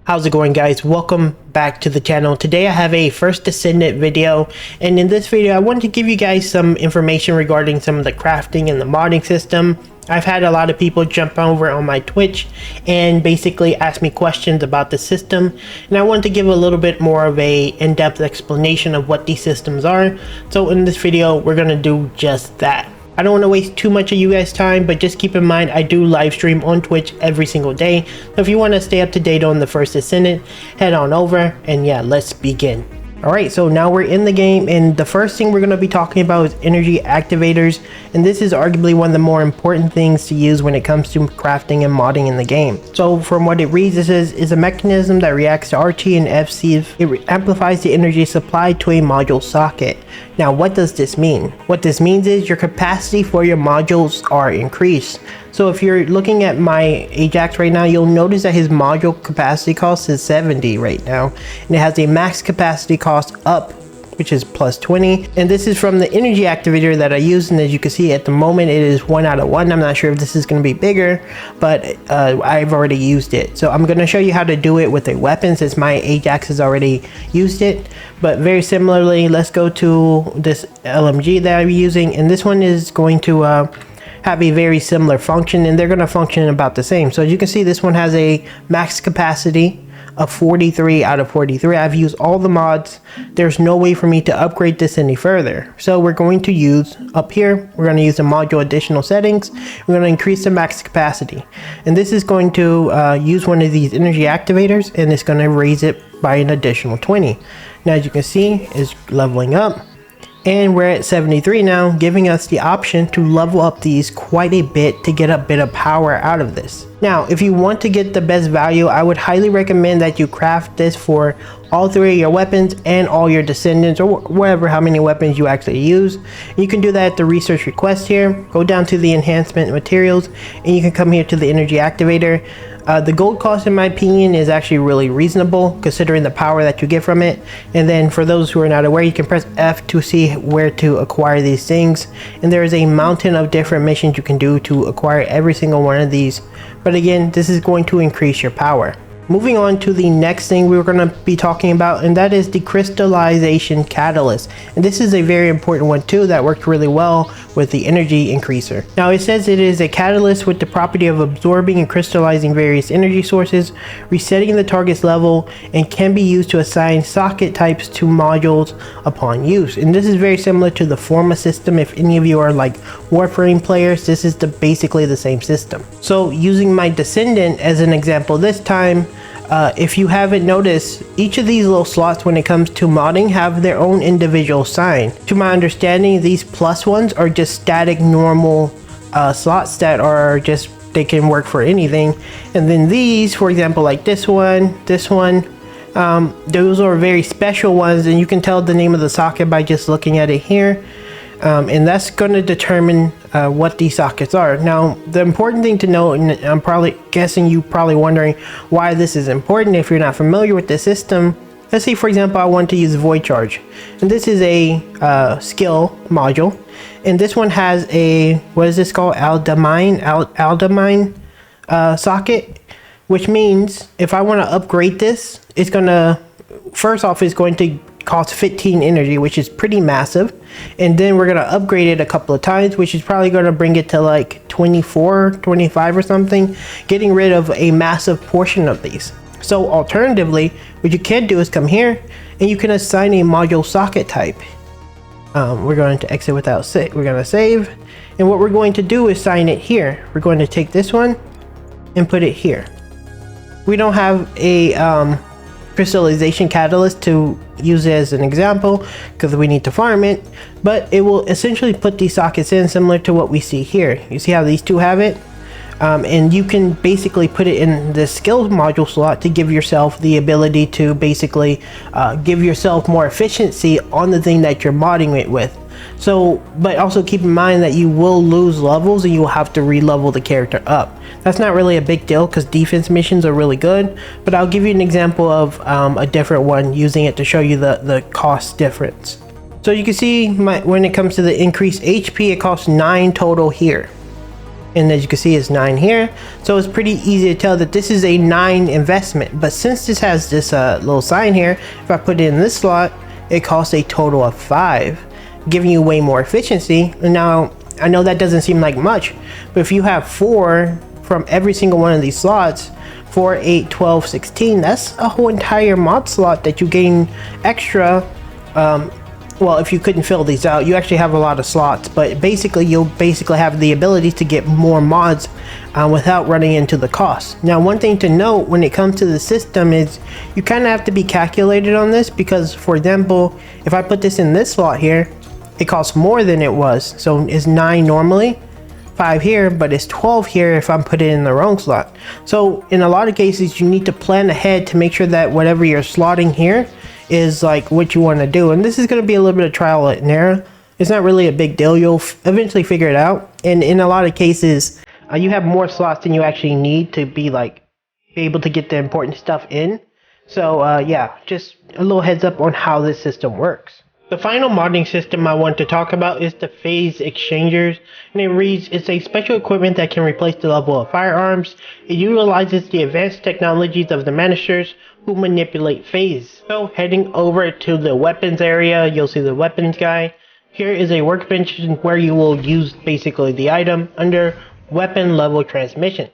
How's it going, guys? Welcome back to the channel. Today I have a first Descendant video, and in this video I wanted to give you guys some information regarding some of the crafting and the modding system. I've had a lot of people jump over on my Twitch and basically ask me questions about the system, and I wanted to give a little bit more of a in-depth explanation of what these systems are. So in this video we're gonna do just that. I don't want to waste too much of you guys' time, but just keep in mind I do live stream on Twitch every single day. So if you want to stay up to date on the first Descendant, head on over and yeah, let's begin. Alright, so now we're in the game, and the first thing we're going to be talking about is energy activators, and this is arguably one of the more important things to use when it comes to crafting and modding in the game. So from what it reads, this is a mechanism that reacts to RT and FC. It amplifies the energy supplied to a module socket. Now what does this mean? What this means is your capacity for your modules are increased. So if you're looking at my Ajax right now, you'll notice that his module capacity cost is 70 right now, and it has a max capacity cost up, which is plus 20, and this is from the energy activator that I use. And as you can see at the moment it is 1 out of 1. I'm not sure if this is going to be bigger, but I've already used it. So I'm going to show you how to do it with a weapon since my Ajax has already used it. But very similarly, let's go to this LMG that I'm using, and this one is going to have a very similar function, and they're going to function about the same. So as you can see, this one has a max capacity of 43 out of 43. I've used all the mods. There's no way for me to upgrade this any further. So we're going to use up here, we're going to use the module additional settings. We're going to increase the max capacity, and this is going to use one of these energy activators, and it's going to raise it by an additional 20. Now as you can see, it's leveling up, and we're at 73 now, giving us the option to level up these quite a bit to get a bit of power out of this. Now, if you want to get the best value, I would highly recommend that you craft this for all 3 of your weapons and all your Descendants, or whatever, how many weapons you actually use. You can do that at the research request here. Go down to the enhancement materials, and you can come here to the energy activator. The gold cost, in my opinion, is actually really reasonable considering the power that you get from it. And then for those who are not aware, you can press F to see where to acquire these things, and there is a mountain of different missions you can do to acquire every single one of these. But again, this is going to increase your power. Moving on to the next thing we're going to be talking about, and that is the Crystallization Catalyst. And this is a very important one too that worked really well with the energy increaser. Now it says it is a catalyst with the property of absorbing and crystallizing various energy sources, resetting the target's level, and can be used to assign socket types to modules upon use. And this is very similar to the Forma system. If any of you are like Warframe players, this is basically the same system. So using my Descendant as an example this time, if you haven't noticed, each of these little slots when it comes to modding have their own individual sign. To my understanding, these plus ones are just static normal slots that are just, they can work for anything. And then these, for example, like this one, those are very special ones, and you can tell the name of the socket by just looking at it here. And that's going to determine what these sockets are. Now the important thing to note, and I'm probably guessing you probably wondering why this is important if you're not familiar with the system. Let's say for example I want to use Void Charge, and this is a skill module, and this one has a, what is this called, aldamine socket, which means if I want to upgrade this, it's gonna, first off, it's going to cost 15 energy, which is pretty massive, and then we're going to upgrade it a couple of times, which is probably going to bring it to like 24, 25 or something, getting rid of a massive portion of these. So alternatively, what you can do is come here and you can assign a module socket type. We're going to exit without save. We're going to save, and what we're going to do is assign it here. We're going to take this one and put it here. We don't have a Crystallization Catalyst to use it as an example because we need to farm it, but it will essentially put these sockets in similar to what we see here. You see how these two have it, and you can basically put it in the skills module slot to give yourself the ability to basically give yourself more efficiency on the thing that you're modding it with. So, but also keep in mind that you will lose levels and you will have to re-level the character up. That's not really a big deal because defense missions are really good, but I'll give you an example of a different one using it to show you the cost difference. So you can see when it comes to the increased HP, it costs 9 total here. and as you can see it's 9 here, so it's pretty easy to tell that this is a 9 investment. But since this has this little sign here, if I put it in this slot, it costs a total of 5, giving you way more efficiency. And now I know that doesn't seem like much, but if you have 4 from every single one of these slots, 4, 8, 12, 16, that's a whole entire mod slot that you gain extra. Well, if you couldn't fill these out, you actually have a lot of slots, but basically you'll have the ability to get more mods without running into the cost. Now, one thing to note when it comes to the system is you kind of have to be calculated on this, because for example, if I put this in this slot here, it costs more than it was. So it's 9 normally, 5 here, but it's 12 here if I'm putting it in the wrong slot. So in a lot of cases, you need to plan ahead to make sure that whatever you're slotting here is like what you want to do. And this is going to be a little bit of trial and error. It's not really a big deal. You'll eventually figure it out. And in a lot of cases, you have more slots than you actually need to be able to get the important stuff in. So yeah, just a little heads up on how this system works. The final modding system I want to talk about is the phase exchangers, and it reads, it's a special equipment that can replace the level of firearms. It utilizes the advanced technologies of the managers who manipulate phase. So heading over to the weapons area, you'll see the weapons guy. Here is a workbench where you will use basically the item under weapon level transmission.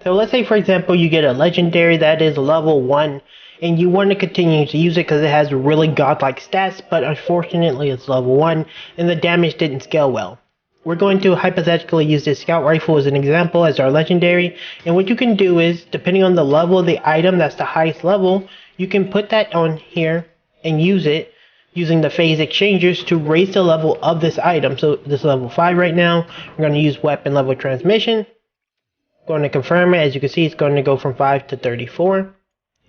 So let's say for example you get a legendary that is level 1, and you want to continue to use it because it has really godlike stats, but unfortunately it's level 1 and the damage didn't scale well. We're going to hypothetically use this scout rifle as an example as our legendary, and what you can do is, depending on the level of the item that's the highest level, you can put that on here and use it using the phase exchangers to raise the level of this item. So this is level 5 right now. We're going to use weapon level transmission. Going to confirm it. As you can see, it's going to go from 5 to 34.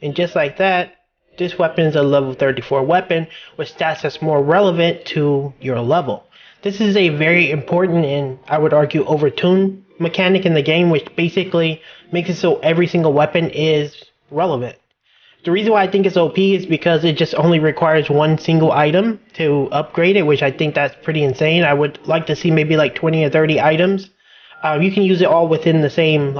And just like that, this weapon is a level 34 weapon with stats that's more relevant to your level. This is a very important and I would argue overtuned mechanic in the game, which basically makes it so every single weapon is relevant. The reason why I think it's OP is because it just only requires one single item to upgrade it, which I think that's pretty insane. I would like to see maybe like 20 or 30 items. You can use it all within the same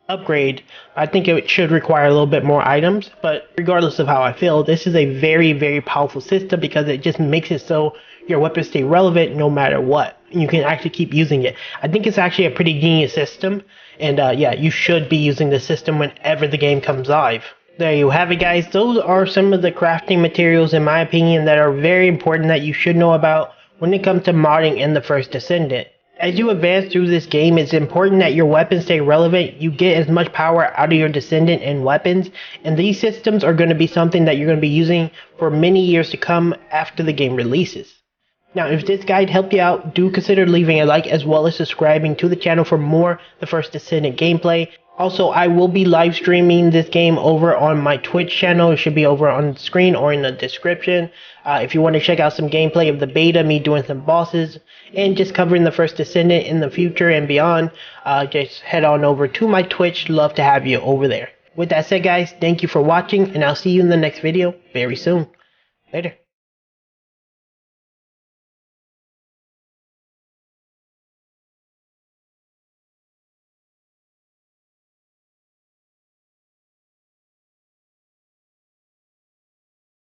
upgrade. I think it should require a little bit more items, but regardless of how I feel, this is a very, very powerful system because it just makes it so your weapons stay relevant no matter what. You can actually keep using it. I think it's actually a pretty genius system, and yeah, you should be using this system whenever the game comes live. There you have it, guys. Those are some of the crafting materials, in my opinion, that are very important that you should know about when it comes to modding in the first Descendant. As you advance through this game, it's important that your weapons stay relevant. You get as much power out of your Descendant and weapons, and these systems are going to be something that you're going to be using for many years to come after the game releases. Now, if this guide helped you out, do consider leaving a like as well as subscribing to the channel for more The First Descendant gameplay. Also, I will be live streaming this game over on my Twitch channel. It should be over on the screen or in the description. If you want to check out some gameplay of the beta, me doing some bosses, and just covering The First Descendant in the future and beyond, just head on over to my Twitch. Love to have you over there. With that said, guys, thank you for watching, and I'll see you in the next video very soon. Later.